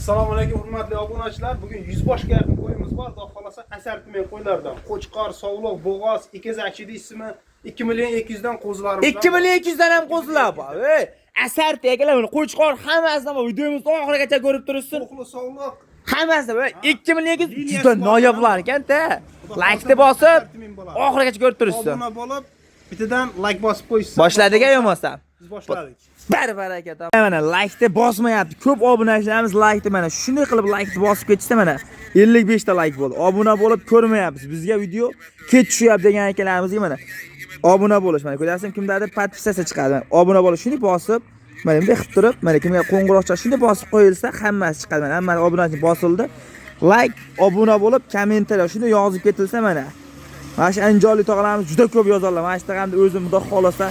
Assalomu alaykum hurmatli obunachilar. Bugun 100 boshga yaqin qo'yimiz bor. Xudo xolasa assortiment qo'ylardan Qo'chqor, Sovliq, Bo'g'oz, Ikazakchi deysizmi? 2 million 200 dan qo'zilarimiz. 2 million 200 dan ham qo'zilar bor. Ey, assorti akalar, buni Qo'chqor hammasidan bor. Videomizni oxirigacha ko'rib turibsiz. To'qli Sovliq. Hammasi bor. 2 million 200 juda noyoblar ekan-da. Like-ni bosib, oxirigacha ko'rib turibsiz. Obuna bo'lib, bitidan like bosib qo'ysiz. Boshladik-a yo'qmasam. Biz boshladik. Barakat. Mana like-ni bosmayapti. Ko'p obunachilarimiz like-ni mana shunday qilib like-ni bosib ketishsa mana 55 ta like bo'ldi. Obuna bo'lib ko'rmayapsiz. Bizga video kech tushyapti degan akalarimizga mana obuna bo'lish. Mana ko'ryapsizmi, kimdadir podpisatsiya chiqadi. Obuna bo'lish shunday bosib, mana bunday qilib turib, mana kimga qo'ng'iroqcha shunday bosib qo'yilsa, hammasi chiqadi. Mana hamma obunachi bosildi. Like, obuna bo'lib, kommentariy shunday yozib ketilsa mana. Mana shu anjoli tog'larimiz juda ko'p yozadilar. Mana shu tog'amni o'zim xudo xolasa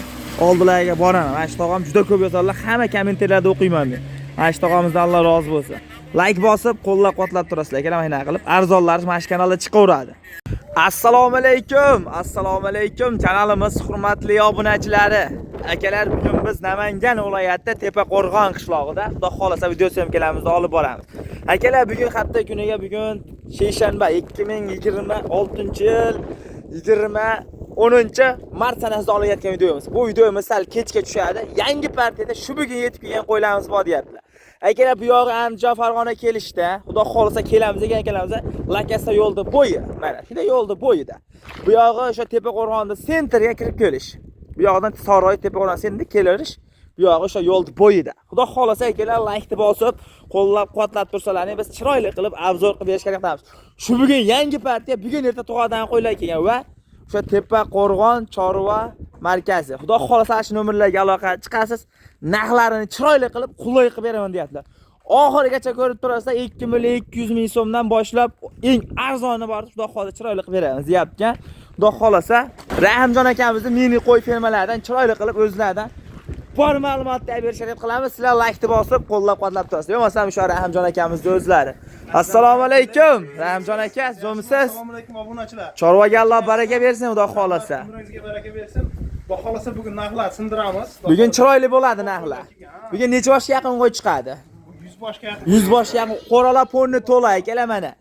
oldilariga boraman. Mana shu tog'am juda ko'p yozadilar. Hamma kommentariyalarda o'qiyman men. Mana shu tog'amizdan Alloh rozi bo'lsin. Like bosib, qo'llab-quvvatlab turasizlar. Keling, mana qilib arzonlar mana shu kanalda chiqaveradi. Assalomu alaykum. Assalomu alaykum kanalimiz hurmatli obunachilari. Akalar, bugun biz Namangan viloyati Tepaqo'rg'on qishlog'ida xudo xolasa video syomkalarimizni olib boramiz. Akalar, bugun hafta kuniga bugun seshanba 2026-yil 10 sanasida olayotgan videomiz. Bu videomiz sal kechga tushadi. Yangi partiyada shu bugun yetib kelgan qo'ylarimiz bor deyaptilar. Akalar, bu yog'i Andijon Farg'ona kelishda, xudo xolasa kelamiz degan akalarimiz Lakasa yo'lda bo'yi. Mana shunda yo'lda bo'yida. Bu yog'i o'sha Tepaqo'rg'onda sentrga kirib kelish. Bu yoqdan Saroy Tepaqo'rg'on sentrga kelish. Bu yog'i o'sha yo'lda bo'yida. Xudo xolasa akalar like-ni bosib, qo'llab-quvvatlab tursalarni biz chiroyli qilib obzor qilib berishga harakat qilamiz. Shu bugun yangi partiya, bugun erta tug'adan qo'ylar kelgan va o'sha Tepaqo'rg'on Chorva markazi. Xudo xolasa shu nomerlarga aloqa chiqasiz. Narxlarini chiroyli qilib, qulay qilib beraman deyaptilar. Oxirigacha ko'rib turasizlar, 2 million 200 ming so'mdan boshlab eng arzoni bor, xudo xolasa chiroyli qilib beramiz deyapti. Xudo xolasa Rahimjon akamizning mini qo'y fermalaridan chiroyli qilib o'zlaridan bor ma'lumotni berishga qilamiz. Sizlar like-ni bosib, qo'llab-quvvatlab turasiz. Bo'lmasam o'sha Rahimjon akamizning o'zlari. Assalomu alaykum. Rahimjon aka, zo'misiz? Assalomu alaykum obunachilar. Chorvaga Alloh baraka bersin, xudo xolasa. Umringizga baraka bersin. Xudo xolasa bugun narxlar sindiramiz. Bugun chiroyli bo'ladi narxlar. Bugun necha boshga yaqin qo'y chiqadi? 100 boshga yaqin. 100 boshga yaqin qo'ralar ponni to'la akalar mana.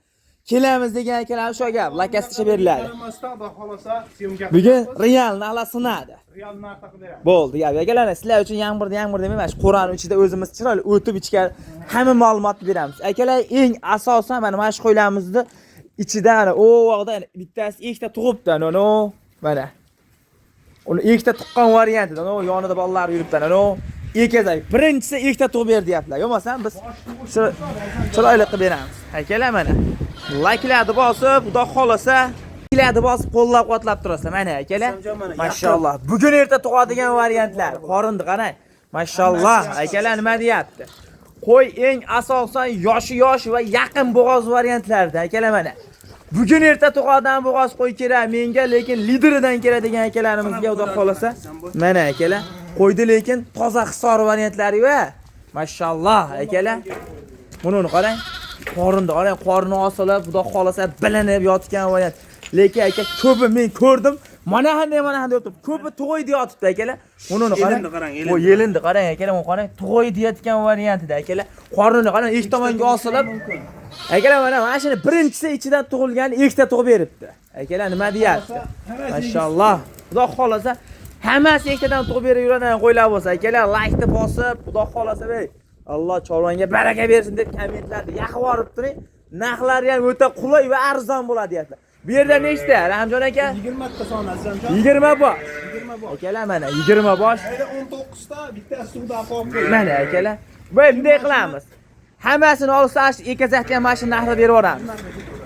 Kelamiz degan akalar shu gap, lakascha beriladi. Xudo xolasa syomka. Bugun real narxlar sinadi. Real narx taqdiradi. Bo'ldi, akalar, sizlar uchun yomg'ir emas, Qur'on ichida o'zimiz chiroyli o'tib ichgan hamma ma'lumotni beramiz. Akalar, eng asosan mana shu qo'ylarimizni ichida ana u vaqtda bittasi ikkita tug'ibdi, mana. Uni ikkita tuqqan variantidan, yonida bolalar yuribdi, Ekazak. Birinchisi ikkita tug'ib ber deyaptilar. Yo'qmasam biz chiroyli qilib beramiz. Akalar, mana like-larni bosib, xudo xolasa like-larni bosib qo'llab-quvvatlab turasizlar. Mana akalar. Mashalloh. Bugun erta tug'adigan variantlar. Qorinni qarang. Mashalloh. Akalar nima deyapti? Qo'y eng asosan yosh va yaqin bo'g'oz variantlarda. Akalar, mana bugun erta tug'adigan bo'g'oz qo'y kerak menga, lekin lideridan keladigan akalarimizga xudo xolasa. Mana akalar, qo'ydi lekin toza hisor variantlari va mashalloh akalar. Buni qarang. Qorni osilib, xudo xolasa bilinib yotgan variant. Lekin aka ko'pi men ko'rdim. Mana qanday yotib, ko'pi tug'oydi yotibdi akalar. Buni qarang. Bu yelindi qarang akalar, bu qarang. Tug'oydi yotgan variantida akalar. Qornini qarang, ikki tomonga osilib. Akalar, mana shuni birinchisi ichidan tug'ilgan ikkita tug'ib beribdi. Akalar, nima deyapti? Mashalloh. Xudo xolasa hammasi ikkitadan tug'ib berib yuradigan qo'ylar bo'lsa, akalar, like-ni bosib, xudo xolasa Alloh chorvanga baraka bersin deb kommentlarda yoqib borib turing. Narxlari ham o'ta qulay va arzon bo'ladi deyaptilar. Bu yerda nechta, Rahimjon aka? 20 ta son Azamjon. 20 bosh. 20 bosh. Akalar, mana 20 bosh. 19 ta, bittasi suvda qolib qo'ydi. Mana akalar. Bunday qilamiz. Hammasini olsa ekazakdan mashina narxida berib yuboramiz.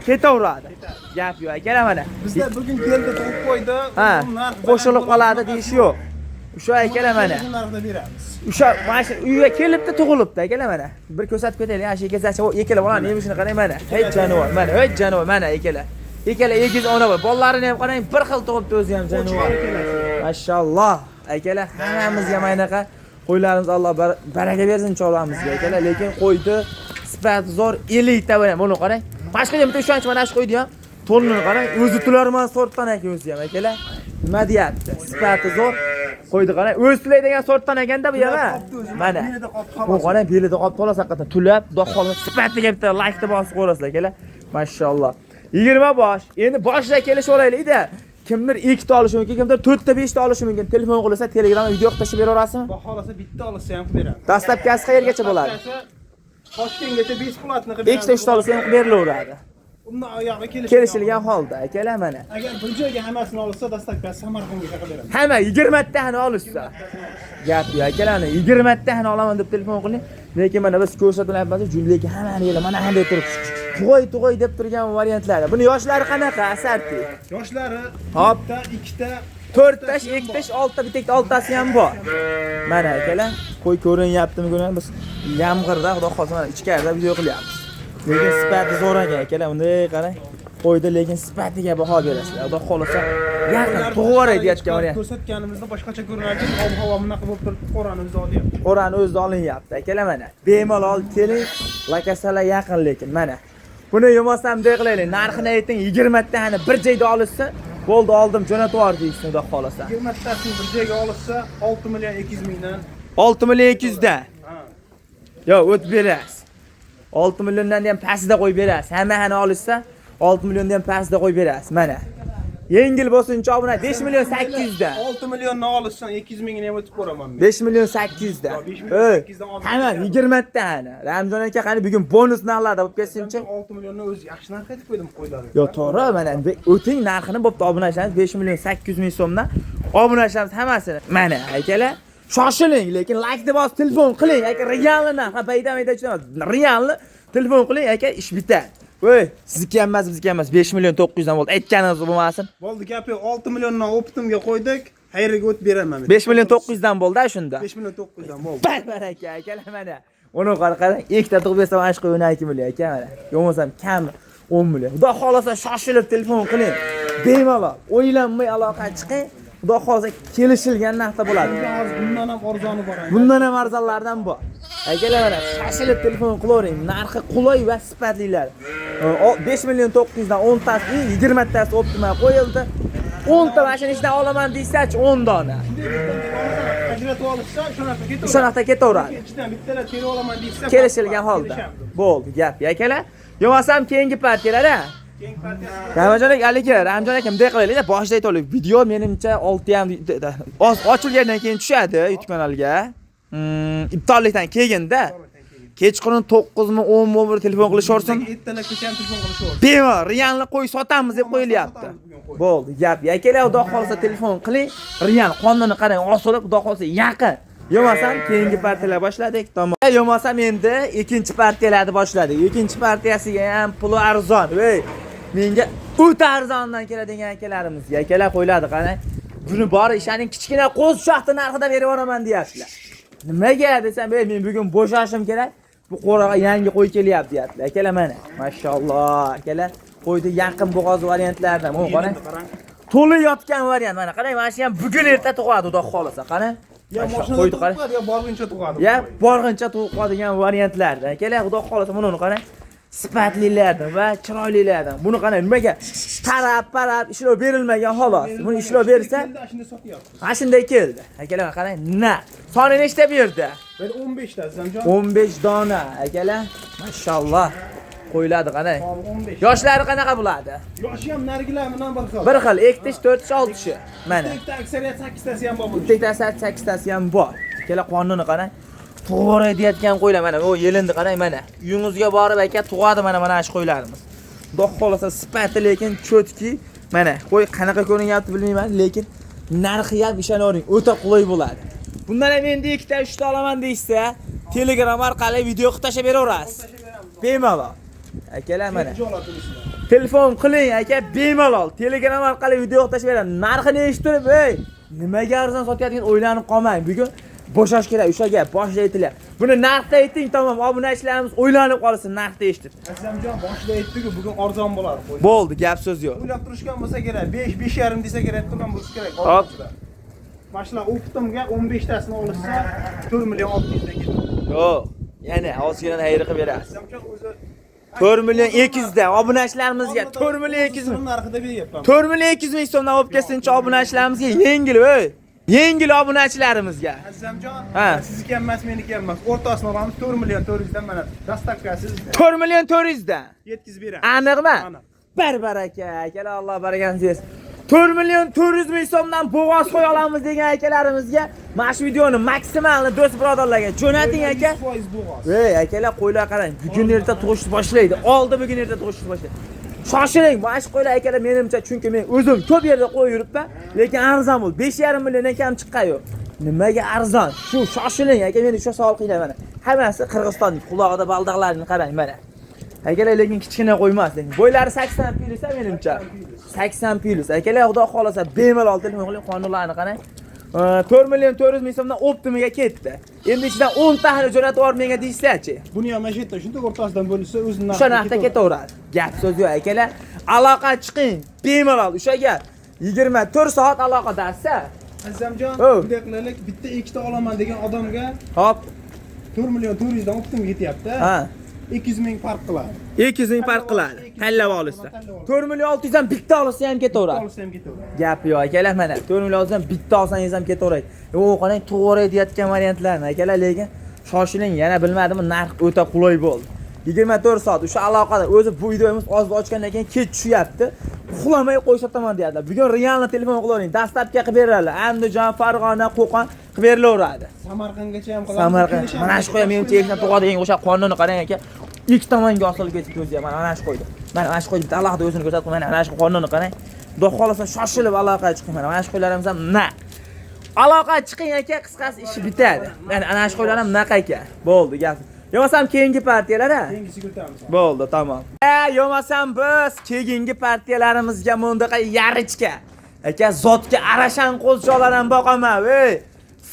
Ketaveradi. Gap yo'q akalar, mana. Bizda bugun keldi tug'ib qo'ydi. Qo'shilib qoladi deyish yo'q. O'sha akalar, mana. Narxda beramiz. O'sha mashina uyga kelibdi, tug'ilibdi akalar, mana. Bir ko'rsatib ketaylik. Ana shu ekazakcha ekala bola nemishini qarang mana. Hech jonivor, mana ekala. Ekala egiz ona bor. Bolalarini ham qarang, bir xil tug'ibdi o'zi ham jonivor. Mashalloh. Akalar, hammamizga maynaqa qo'ylarimiz Alloh baraka bersin chorvamizga akalar, lekin qo'ydi sifati zo'r 50 ta bo'ladi. Buni qarang. Boshqa ham bitta ishonch mana shu qo'ydi ham. To'nini qarang, o'zi tularman sortdan ekan o'zi ham akalar. Nima deyapti? Sifati zo'r. Qo'ydi qarang. O'slaydigan sortdan ekanda bu yana. Mana. Bu qarang belida qolib qolsa haqiqatan tulab, xudo xolasa sifatiga bitta like-ni bosib qo'yasizlar akalar. Mashalloh. 20 bosh. Endi boshida kelishaveraylik-da. Kimdir 2 ta olishi mumkin, kimdir 4 ta 5 ta olishi mumkin. Telefon qilsa, Telegramga video qilib beraverasizmi? Xohlasa bitta olsa ham qilib beramiz. Dastlabkasi qayergacha bo'ladi? Toshkentgacha besplatni qilib beramiz. 2 ta 3 ta olsa ham berilaveradi. Undan oyog'iga Kelishilgan holda, akalar mana. Agar bir joyga hammasini olsa, dastlabkasi Samarqandga qilib beramiz. Hamma 20 tani olishsa. Gap yo'q, akalarni 20 tani olaman deb telefon qiling. Lekin mana biz ko'rsatmayapmiz, lekin hammalar mana qanday turib tug'oy deb turgan variantlar. Buni yoshlari qanaqa, Asarti? Yoshlari Hop, 2 ta, 4 tash, 2 tash, 6 ta, bitta 6tasi ham bor. Mana akalar, qo'y ko'rinyaptimi ko'rmayman biz. Yomg'irda, xudo xohlasa mana ichkarida video qilyapmiz. Lekin sifati zo'r ekan akalar, bunday qarang. Qo'ydi, lekin sifatiga baho berasizlar. Xudo xohlasa yaqin to'g'ri deyotgan variant. Ko'rsatganimizda boshqacha ko'rinardi. Ob-havo bunaqa bo'lib turib, qo'ranimiz olyapti. Qo'rani o'zida olinyapti akalar mana. Bemalol keling, lokatsiyalar yaqin lekin mana. Buni yo'masam deb qilaylik. Narxini ayting, 20 tani bir joyda olishsa, bo'ldi oldim, jo'natib yubordik, xudo xohlasa. 20 tasini bir joyga olishsa, 6 million 200 mingdan. 6 million 200 dan. Ha. Yo, o'tib berasiz. 6 milliondan ham pastida qo'yib berasiz. Hammani olishsa, 6 milliondan ham pastida qo'yib berasiz. Mana. Yengil bo'lsinchi obuna 5 million 800 dan. 6 millionni olishsan 200 mingni ham o'tib ko'raman men. 5 million 800 dan. Hamma 20 tani. Ramzon aka qani bugun bonus narxlarda bo'lib ketsin-chi? 6 millionni o'zi yaxshi narx aytib qo'ydim qo'ylarga. Yo, to'g'ri, mana o'ting narxini bo'pti obunachamiz 5 million 800 ming so'mdan. Obunachamiz hammasini. Mana, akalar, shoshiling, lekin like-ni bosib telefon qiling, aka, realni narx, ha bayda emas. Realni telefon qiling, aka, ish bitadi. Voy, sizniki ham emas, bizniki ham emas. 5 million 900 dan bo'ldi. Aytganingiz bo'lmasin. Bo'ldi, gapi 6 milliondan optimga qo'ydik. Xayriga o'tib beraman men. 5 million 900 dan bo'ldi shunda. 5 million 900 dan bo'ldi. Baraka, akalar mana. Uni qarang, ikkita tug'ib bersam ash qo'y 12 million aka mana. Yo'qmasam kam 10 million. Xudo xolasa shoshilib telefon qiling. Bemalol, o'ylanmay aloqaga chiqing. Xudo xolasa kelishilgan narxda bo'ladi. Bundan ham arzoni bor. Bundan ham arzonlardan bor. Akalar mana shoshilib telefon qilavering. Narxi qulay va sifatlilar. 5 million 900 dan 10 tasi, 20 tasi optimal qo'yildi. 10 ta mashina ichidan olaman deysa-chi 10 dona. Ajratib olishsa, shunaqa ketaveradi. Ichidan bittalar teri olaman deysa, kelishilgan holda. Bo'ldi, gap, akalar. Yo'masam keyingi partiyalar-a. Keyingi partiya. Ramazon aka, Ramazon aka bunday qilaylik-da, boshida aytaylik. Video menimcha 6 ochilgandan keyin tushadi YouTube kanaliga. İptallikdan keyin-da. Kechqurun 9 mi 10 mi bir telefon qilishaversin. Ertalabgacha ham telefon qilishaversin. Bemalol, realni qo'y sotamiz deb qo'yilyapti. Bo'ldi, gap. Akalar, xudo xolsa telefon qiling. Real qonunni qarang, osilib, xudo xolsa yaqin. Yo'masam keyingi partiyalar boshladik. Tamom. Yo'masam endi ikkinchi partiyalarni boshladik. Ikkinchi partiyasiga ham puli arzon. Voy, menga o'ta arzondan keladigan akalarimizga akalar qo'yladi qarang. Buni bor ishaning kichkina qo'z ushaqda narxida berib yuboraman deyaptilar. Nimaga desam, men bugun bo'shashim kerak. Bu qo'raga yangi qo'y kelyapti deyaptilar. Akalar mana, mashalloh, akalar. Qo'ydi yaqin bo'g'oz variantlardan. Mana qarang. To'lib yotgan variant mana. Qarang, mana shu ham bugun erta tug'adi, xudo xolasa. Qarang. Ya mashina tug'adi, ya borg'incha tug'adi. Ya borg'incha tug'adigan variantlardan. Akalar, xudo xolasa buni qarang. Sifatlilardan va chiroylilardan. Buni qarang, nimaga parab ishlov berilmagan xolos. Buni ishlov bersa, ha shunday keldi. Akalar qarang, soni nechta bu yerda? Ben 15 ta Zamjon. 15 dona, akalar. Mashalloh. Qo'yiladi qarang. 15. Yoshlari qanaqa bo'ladi? Yoshi ham narigilar bilan bir xil. Bir xil, 2 tish, 4 tish, 6 tish. Mana. Bitta aksariyat 8 tasi ham bor. Bitta 8 tasi ham bor. Akalar qonuni qarang. To'g'ri deyotgan qo'ylar mana, o yelindi qarang mana. Uyingizga borib aka tug'adi mana shu qo'ylarimiz. Xudo xolasa sifati lekin cho'tki. Mana, qo'y qanaqa ko'rinyapti bilmayman, lekin narxi ham ishonavering, o'ta qulay bo'ladi. Bundan ham endi 2 ta 3 ta olaman deysa, Telegram orqali video qilib tashlab beraverasiz. Bemalol. Akalar mana. Telefon qiling aka, bemalol. Telegram orqali video qilib tashlab beraman. Narxini eshitib, ey, nimaga arzon sotayotgan o'ylanib qolmang. Bugun bo'shash kerak, o'sha gap boshida aytilyapti. Buni narxda ayting, tamom, obunachilarimiz o'ylanib qolsin narxda eshitib. Asamjon boshida aytdi-ku, bugun arzon bo'ladi. Bo'ldi, gap so'z yo'q. O'ylab turishgan bo'lsa kerak, 5.5 desa kerak, turgan bo'lsa kerak. Hop. Mashina optimga 15 tasini olishsa 4 million 600 dan ketadi. Yo'q, yana ozgina xayri qilib berasiz. Asamjon o'zi 4 million 200 da obunachilarimizga 4 million 200 ming narxida beryapman. 4 million 200 ming so'mdan olib kelsinchi obunachilarimizga yengil ey. Yengil obunachilarimizga. Azamjon, Ha. sizniki ham emas, meniki ham emas. O'rtasini olamiz 4 million 400 dan mana. Dastavkasiz 4 million 400 dan. yetkazib beramiz. Aniqmi? Aniq. Barbaraka, akalar Alloh barakasini bersin. 4 million 400 ming so'mdan bo'g'oz qo'ya olamiz degan akalarimizga mana shu videoni maksimalni do'st birodarlarga jo'nating aka. 100% bo'g'oz. Ey, akalar qo'ylar qarang. Bugun erta tug'ishni boshlaydi. Oldi bugun erta tug'ishni boshlaydi. Shoshiling, mana shu qo'ylar akalar menimcha, chunki men o'zim ko'p yerda qo'yib yuribman, lekin arzon bo'l. 5,5 milliondan kam chiqqan yo'q. Nimaga arzon? Shu shoshiling aka, meni shu savol qilinglar mana. Hammasi Qirg'izistonning qulog'ida baldaqlarini qarang mana. Akalar lekin kichkina qo'ymas, lekin bo'ylari 80 plus menimcha. 80 plus. Akalar xudo xolasa bemalol telefon qiling, qonunlarni qarang. 4 million 400 ming so'mdan Optimaga ketdi. Endi ichidan 10 tani jo'natib yubor menga deysiz-chi. Buni ham mana shu shunday o'rtasidan bo'lsa o'zining O'sha narxda ketaveradi. Gap so'z yo'q akalar. Aloqa chiqing, bemalol o'shaga 24 soat aloqadasiz. Azamjon, Oh. bunday qilaylik, bitta ikkita olaman degan odamga Hop. 4 million 400 dan Optimaga ketyapti. Ha. 200 ming farq qiladi. 200 ming farq qiladi. Tanlab olsa. 4 million 600 dan bitta olsa ham ketaveradi. Olsa ham ketaveradi. Gap yo'q akalar mana 4 million olsam bitta olsangiz ham ketaveradi. Qarang, to'g'ri deyotgan variantlarni akalar, lekin shoshiling, yana bilmadimmi, narx o'ta qulay bo'ldi. 24 soat o'sha aloqada o'zi bu videomiz ozib ochgandan keyin kech tushyapti. Uxlamay qo'yishataman deyaptilar. Bugun realni telefon qilavering, dastlabki qilib beradilar. Andijon, Farg'ona, Qo'qon qilib berilaveradi. Samarqandgacha ham qilamiz. Samarqand. Mana shu qo'ya menimcha ekdan tug'adigan o'sha qonunni qarang aka. Ikki tomonga osilib ketibdi o'zi ham. Mana shu qo'ydi. Mana shu qo'ydi. Alohida o'zini ko'rsatib, mana shu qonunni qarang. Xudo xolasa shoshilib aloqa chiqing. Mana shu qo'ylarimiz ham na. Aloqa chiqing aka, qisqasi ishi bitadi. Mana shu qo'ylar ham naqa aka. Bo'ldi gap. Yo'masam keyingi partiyalar-a? Keyingisiga o'tamiz. Bo'ldi, tamom. Yo'masam biz keyingi partiyalarimizga bundaqa yarichka. Aka zotga arashan qo'zcholar ham boqaman, ey.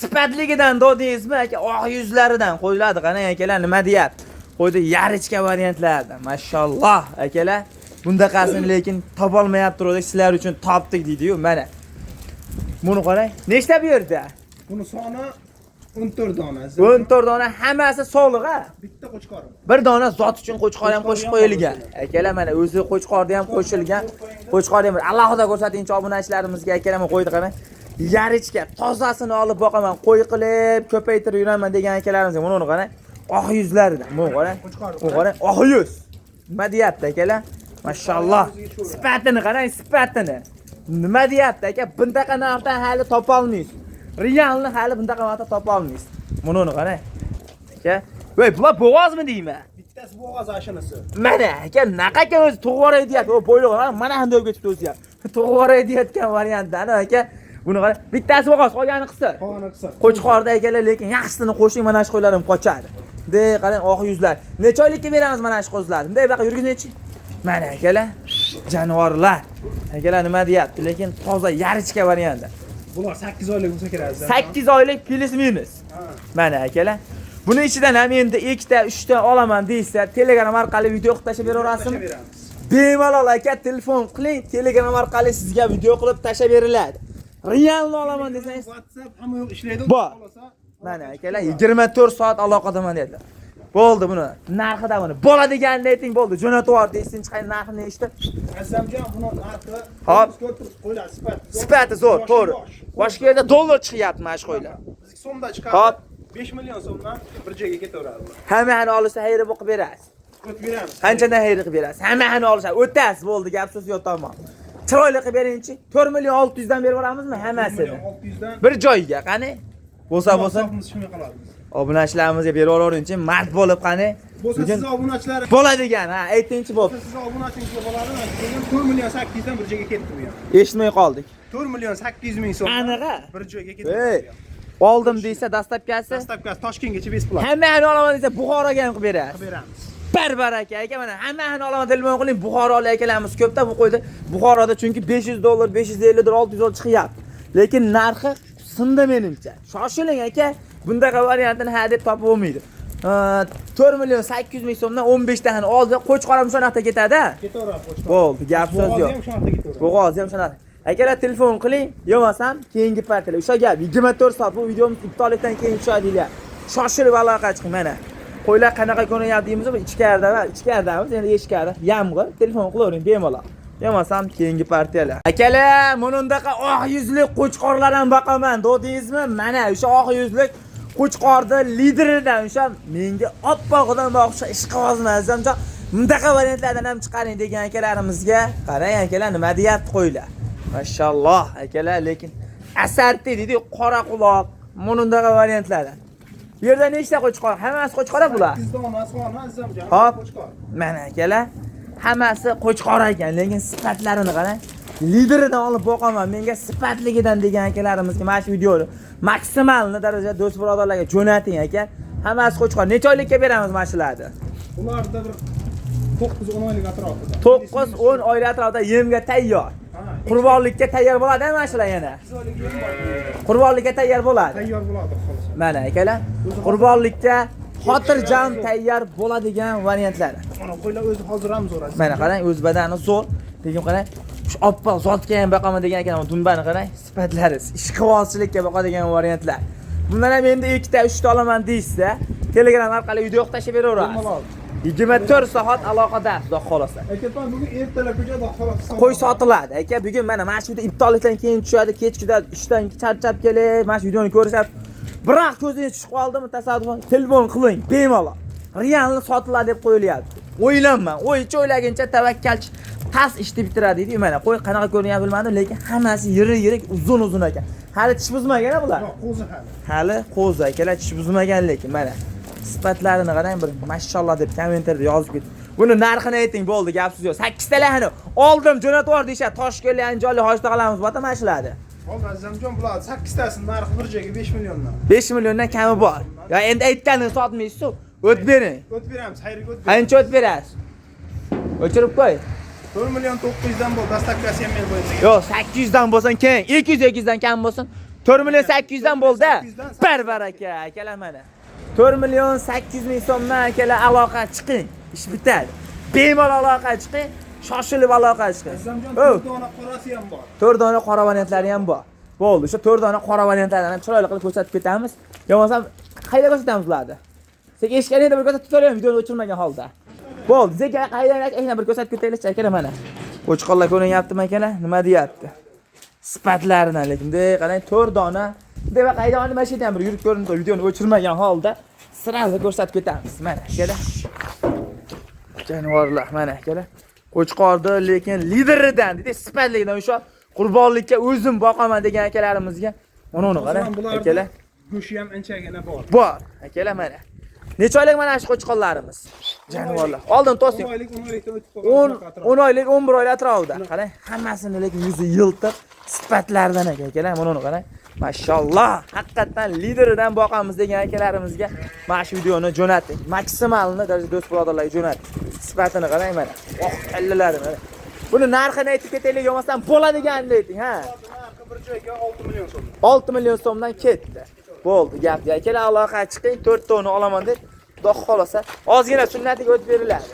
Sifatligidan dodingizmi aka, oq yuzlaridan qo'yiladi, qarang akalar nima deyapti. Qo'ydi yarichka variantlardan. Mashalloh akalar. Bundaqasini lekin topolmayapti, sizlar uchun topdik deydi-yu, mana. Buni qarang. Nechta bu yerda? Buni soni 14 dona. 14 dona hammasi sog'liq-a? Bitta qo'chqor. Bir dona zot uchun qo'chqor ham qo'shib qo'yilgan. Akalar mana o'zi qo'chqorda ham qo'shilgan. Qo'chqorda ham alohida ko'rsatingchi obunachilarimizga akalar qo'ydi qarang. Yarichka tozasini olib boqaman, qo'y qilib ko'paytirib yuraman degan akalarimizga buni qarang. Oq yuzlaridan. Buni qarang. Bu qarang, oq yuz. Nima deyapti akalar? Mashalloh. Sifatini qarang, sifatini. Nima deyapti aka? Bundaqa narxdan hali topa olmaysiz. Realni hali bundaqa narxda topa olmaysiz. Buni qarang. Aka, voy, bular bo'g'ozmi deyman? Bittasi bo'g'oz ashinasi. Mana aka, naqaga o'zi tug'vor deyapti. O bo'ylig'i mana bunday bo'lib ketibdi o'zi ham. Tug'vor deyotgan variantdan aka. Buni qarang, bittasi bo'g'oz, qolgani qisqa. Qolgani qisqa. Qo'chqorda akalar, lekin yaxshisini qo'shing, mana shu qo'ylarim qochadi. De, qarang, oq yuzlar. Necha oylikka beramiz mana shu qo'zlarni? Bunday baqa yurgiznechi? Mana akalar, jonivorlar. Akalar nima deyapti? Lekin toza yarichka varianti. Bular 8 oylik bo'lsa kerak. 8 oylik plus minus. Mana akalar. Buni ichidan ham endi 2 ta, 3 ta olaman deysa, Telegram orqali video qilib tashlab beraverasizmi? Bemalol aka, telefon qiling, Telegram orqali sizga video qilib tashlab beriladi. Realni olaman desangiz, WhatsApp hamma yo'q ishlaydi. Bor. Mana akalar 24 soat aloqadaman dedilar. Bo'ldi buni. Narxida buni. Bo'ladiganini ayting, bo'ldi. Jo'natib yubor deysin, chiqay narxini eshitib. Azamjon, buni narxi Hop. qo'ylar Sifati zo'r, to'g'ri. Boshqa yerda dollar chiqyapti mana shu qo'ylar. Bizga so'mda chiqadi. Hop. 5 million so'mdan bir joyga ketaveradi. Hammani olsa xayri bo'lib berasiz. O'tib beramiz. Qanchadan xayri qilib berasiz? Hammani olsa o'tasiz, bo'ldi, gap so'z yo'q tamom. Chiroyli qilib beringchi. 4 million 600 dan berib yuboramizmi hammasini? 600 dan Bir joyga, qani? Bo'lsa. shunday qiladi. Obunachilarimizga berib yuboringchi, mard bo'lib qani? Bo'lsa siz obunachilar Bo'ladigan, ha, aytingchi bo'ldi. siz obunachingizga bo'ladimi? Keyin 4 million 800 dan bir joyga ketdi bu ham. Eshitmay qoldik. 4 million 800 ming so'm. Aniqa? Bir joyga Ey, ketdi. oldim deysa dastlabkasi. Dastavkasi Toshkentgacha bepul. Hammani olaman desa Buxoroga ham qilib berasiz. Qilib beramiz. Barbaraka aka, mana hammani olaman telefon qiling, Buxorolik akalarimiz ko'pda bu qo'ydi. Buxoroda chunki 500 dollar, 550 dollar, 600 dollar chiqyapti. Lekin narxi sindi menimcha. Shoshiling aka, bundaqa variantini ha deb topib bo'lmaydi. 4 million 800 ming so'mdan 15 tani oldi, qo'chqor ham shunaqta ketadi. Ketaveradi qo'chqor. Bo'ldi, gap so'z yo'q. Bo'g'oz ham shunaqa ketaveradi. Bo'g'oz ham shunaqa. Akalar telefon qiling, yo'masam keyingi partiyalar. O'sha gap 24 soat bu videomiz iptal etdan keyin tushadi deylar. Shoshilib aloqa chiqing mana. qo'ylar qanaqa ko'rinyapti deymiz, bu ichkaridamiz, endi eshikda yamg'ir, telefon qilavering bemalol. Demasam keyingi partiyalar. Akalar, bunundaqa oq yuzlik qo'chqorlar ham boqaman, dedingizmi? Mana o'sha oq yuzlik qo'chqorni lideridan o'sha menga oppog'idan boqishga ish qilolmazman azamjon. Bundaqa variantlardan ham chiqaring degan akalarimizga, qarang akalar nima deyapti qo'ylar. Mashalloh akalar, lekin asarti deydi, qora quloq, bundaqa variantlardan. Bu yerda nechta qo'chqor? Hammasi qo'chqor bular. Hop. Mana akalar, hammasi qo'chqor ekan, lekin sifatlarini qarang. Lideridan olib boqaman, menga sifatligidan degan akalarimizga mana shu videoni maksimal darajada do'st birodarlarga jo'nating aka. Hammasi qo'chqor. Necha oylikka beramiz mana shularni? Ularda bir 9-10 oylik atrofida. 9-10 oylik atrofida yemga tayyor. Qurbonlikka tayyor bo'ladimi mana shular yana? Qurbonlikka tayyor bo'ladi. Tayyor bo'ladi xolos. Mana akalar, qurbonlikka xotirjam tayyor bo'ladigan variantlar. Mana qo'ylar o'zi hozir ham zo'r. Mana qarang, o'z badani zo'r. Lekin qarang, shu oppoq zotga ham boqaman degan ekan, dumbani qarang, sifatlari, ishqibozchilikka boqadigan variantlar. Bundan ham endi 2 ta 3 ta olaman deysiz-da, Telegram orqali video tashib beraveramiz. 24 soat aloqada, xudo xolasa. Aka, bugun ertalab ko'chada xolos. Qo'y sotiladi. Aka, bugun mana mana shu iftorlikdan keyin tushadi, kechkida ishdan charchab kelib, mana shu videoni ko'rishab, biroq ko'zingiz tushib qoldimi, tasodifan telefon qiling, bemalol. Realni sotiladi deb qo'yilyapti. O'ylanma, o'ylaguncha tavakkalchi tas ishni bitiradi deydi. Mana qo'y qanaqa ko'rinyapti bilmadim, lekin hammasi yirik, uzun ekan. Hali tish buzmagan bular. Yo'q, qo'zi hali. Hali qo'zi akalar, tish buzmagan lekin mana sifatlarini qarang, bir mashalloh deb kommentarda yozib keting. Buni narxini ayting, bo'ldi, gap so'z yo'q. 8 talarni oldim, jo'natib yubor deyshadi. Toshkentli Anjoli hoshta qilamiz, bota mashiladi. Hozir azamjon bular 8 tasini narxi bir joyga 5 milliondan. 5 milliondan kami bor. Ya endi aytganini sotmaysiz-ku. O't bering. O't beramiz, xayrga o't beramiz. Qancha o't berasiz? O'chirib qo'y. 4 million 900 dan bo'ldi, dastavkasi ham men qo'yaman. Yo'q, 800 dan bo'lsin keng, 200 dan kam bo'lsin. 4 million 800 dan bo'ldi. Barbaraka, akalar mana. 4 million 800 ming so'mdan akalar aloqa chiqing. Ish bitadi. Bemalol aloqa chiqing, shoshilib aloqa chiqing. Azamjon 4 dona qorasi ham bor. 4 dona qora variantlari ham bor. Bo'ldi, o'sha 4 dona qora variantlardan ham chiroyli qilib ko'rsatib ketamiz. Bo'lmasam qayerda ko'rsatamiz ularni? Sen eshitganingda bir ko'rsatib turaman, videoni o'chirmagan holda. Bo'ldi, zeka qayerdan bir ko'rsatib ketaylik, akalar mana. Qo'chqorlar ko'rinyaptimi akalar? Nima deyapti? Sifatlarini lekin qarang, 4 dona deb qaydan mashina ham bir yurib ko'rinib turib videoni o'chirmagan holda sirali ko'rsatib ketamiz. Mana akalar. Jonivorlar mana akalar. Qo'chqordi, lekin lideridan dedi, sifatligidan o'sha qurbonlikka o'zim boqaman degan akalarimizga mana uni qarang akalar. Go'shi ham anchagina bor. Bor akalar mana. Necha oylik mana shu qo'chqorlarimiz? Jonivorlar. Oldin to'sing. 10 oylik, 10 oylikda o'tib qolgan. 10 oylik, 11 oylik atrofida. Qarang, hammasini lekin yuzi yiltib sifatlaridan akalar. Mana uni qarang. Mashalloh, haqiqatan lideridan boqamiz degan akalarimizga mana shu videoni jo'nating. Maksimalni darajada do'st birodarlarga jo'nating. Sifatini qarang mana. Oq kallalari mana. Buni narxini aytib ketaylik, yo'qmasam bo'ladiganini ayting, ha. Narxi bir joyga 6 million so'm. 6 million so'mdan ketdi. Bo'ldi, gap. Akalar aloqa chiqing, 4 toni olaman deb, xudo xolasa, ozgina sunnatiga o'tib beriladi.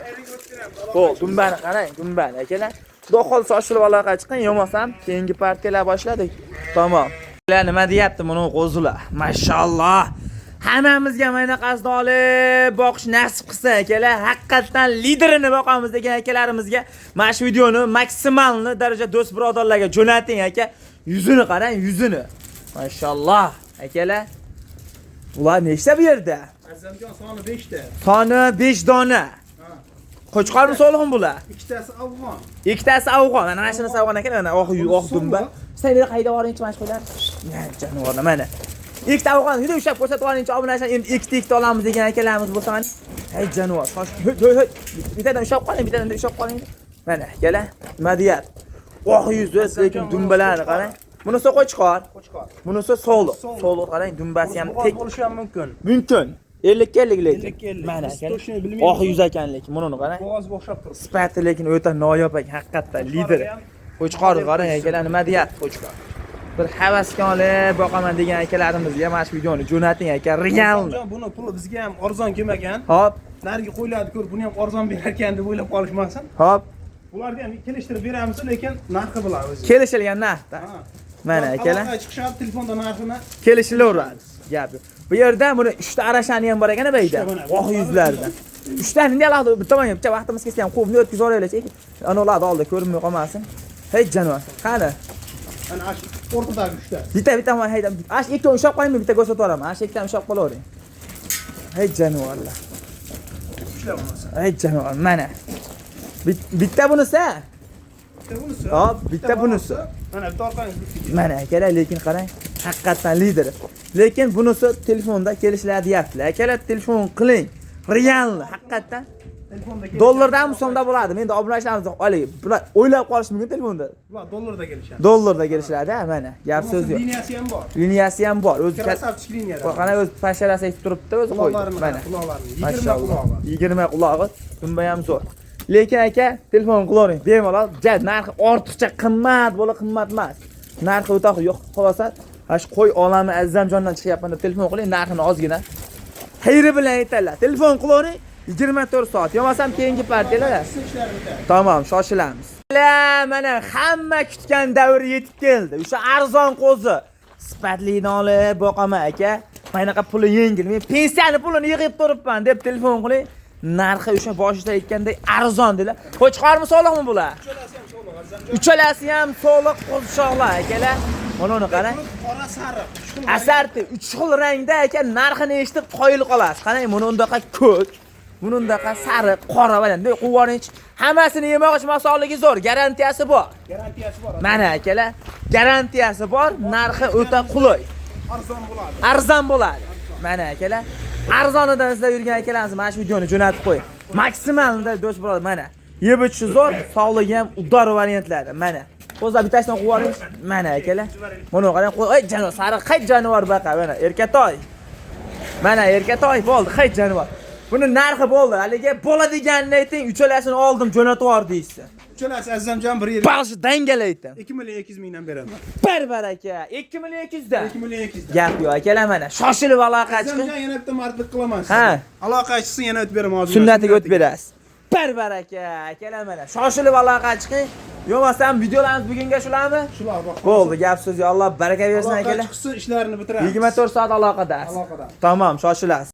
Bo'ldi, dumbani qarang, dumbani akalar. Xudo xolasa oshirib aloqa chiqing, yo'qmasam keyingi partiyalar boshladik. Tamom. Nima deyapti buni qo'zilar? Mashalloh. Hammamizga mana qasd olib boqish nasib qilsa akalar, haqiqatan liderini boqamiz degan akalarimizga mana shu videoni maksimalni darajada do'st birodarlarga jo'nating aka. Yuzini qarang, yuzini. Mashalloh akalar. Ular nechta bu yerda? Azamjon soni 5 ta. Soni 5 dona. Qo'chqormi so'lg'in bular? Ikkitasi afg'on. Ikkitasi afg'on. Mana shunisi afg'on ekan, mana oq dumba. Sen bir qayda boringchi mana shu qo'ylar? Jonivorlar mana. Ikkita afg'on, video ushlab ko'rsatib olingchi, obunachilar endi ikkita olamiz degan akalarimiz bo'lsa mana. Hey jonivor, bittadan ushlab qoling, bittadan ushlab qoling. Mana, akalar, nima deyapti? Oq yuzi, lekin dumbalari qarang. Bunisi qo'chqor. Bunisi so'liq. So'liq qarang, dumbasi ham tek bo'lishi ham mumkin. Mumkin. 50 lekin. 50. Mana akalar. Oq yuz ekan lekin, buni qarang. Bo'g'oz o'xshab turibdi. Sifati lekin o'ta noyob ekan, haqiqatdan lider. Qo'chqor qarang akalar, nima deyapti qo'chqor? Bir havasga olib boqaman degan akalarimizga mana shu videoni jo'nating aka, real. Buni puli bizga ham arzon kelmagan. Hop. Narigi qo'ylarni ko'rib, buni ham arzon berar ekan deb o'ylab qolishmasin. Hop. Ularni ham kelishtirib beramiz, lekin narxi bilan o'zi. Kelishilgan narxda. Mana akalar. Chiqishadi telefonda narxini Kelishilaveradi. Gap. Bu yerda buni 3 ta arashani ham bor ekan bayda. Uchta mana. Voh yuzlardan. 3 tani ne alohida bir tomonga bitta vaqtimiz kelsa ham qo'yib o'tkazib olaylik. Ana ularni oldi ko'rinmay qolmasin. Hey jonivor. Qani? Ana ash o'rtadagi 3 ta. Bitta mana hayda. Ash ikkov ushlab qo'ymaymi? Bitta ko'rsatib yuboraman. Ash ikkitani ushlab qo'lavering. Hey jonivorlar. Ushlab olmasa. Hey jonivor mana. Bitta bunisi. Bitta bunisi. Hop, bitta bunisi. Mana bitta orqangiz bitta. Mana akalar, lekin qarang, haqiqatan lider. Lekin bunisi telefonda kelishlar deyaptilar. Akalar telefon qiling. Realni, haqiqatan. Telefonda Dollardan so'mda bo'ladi. Endi obunachilarimiz oling. Bular o'ylab qolish mumkin telefonda. Bular dollarda kelishadi. Dollarda kelishadi, mana. Gap so'z yo'q. Liniyasi ham bor. Liniyasi ham bor. O'zi Krasavchik liniyada. qana o'zi pasharasi aytib turibdi, o'zi qo'ydi. Mana. Quloqlarini 20 qulog'i. 20 qulog'i. Dumba ham zo'r. Lekin aka, telefon qilavering. Bemalol, narxi ortiqcha qimmat bo'la qimmat emas. Narxi o'ta yo'q qolsa, hash qo'y olami Azzamjondan chiqyapman deb telefon qiling, narxini ozgina. Xayri bilan aytadilar. Telefon qilavering, 24 soat. Yo'masam keyingi partiyalar. Tamam, shoshilamiz. Mana hamma kutgan davr yetib keldi. O'sha arzon qo'zi. Sifatli olib boqaman aka. Qanaqa puli yengil. Men pensiyani pulini yig'ib turibman deb telefon qiling. Narxi o'sha boshida aytgandek arzon dedilar. Qo'chqormi soliqmi bular? Uchalasi ham soliq qo'zishoqlar akalar. Mana uni qarang. Qora sariq. Asarti 3 xil rangda ekan, narxini eshitib qoyil qolasiz. Qarang, buni undaqa ko'k, buni undaqa sariq, qora bilan quvonch. Hammasini yemoq masolligi zo'r, garantiyasi bor. Garantiyasi bor. Mana akalar, garantiyasi bor, narxi o'ta qulay. Arzon bo'ladi. Arzon bo'ladi. Mana akalar, arzonidan izlab yurgan akalarimiz mana shu videoni jo'natib qo'ying. Maksimalda do'st bo'ladi mana. Yeb ichishi zo'r, sog'ligi ham udor variantlari. Mana. O'zlar bittasidan qo'ying. Mana akalar. Mana qarang, ey jonivor, sariq qay jonivor baqa, mana erkatoy. Mana erkatoy bo'ldi, qay jonivor. Buni narxi bo'ldi. Haliga bo'ladiganini ayting, uchalasini oldim, jo'natib yubordingizsiz. Uchalasi Azzamjon 1 yil. Baxshi dangal aytdim. 2 million 200 mingdan beraman. Baraka, 2 million 200 dan. 2 million 200 dan. Gap yo'q akalar, mana shoshilib aloqa chiqing. Azzamjon yana bitta mardlik qilaman. Ha. Aloqa chiqsin yana o'tib beraman hozir. Sunnatiga o'tib berasiz. Baraka, akalar mana shoshilib aloqa chiqing. Yo'masam videolarimiz bugunga shularmi? Shular bor. Bo'ldi, gap so'z. Alloh baraka bersin akalar. Chiqsin, ishlarini bitiramiz. 24 soat aloqada. Aloqada. Tamam, shoshilasiz.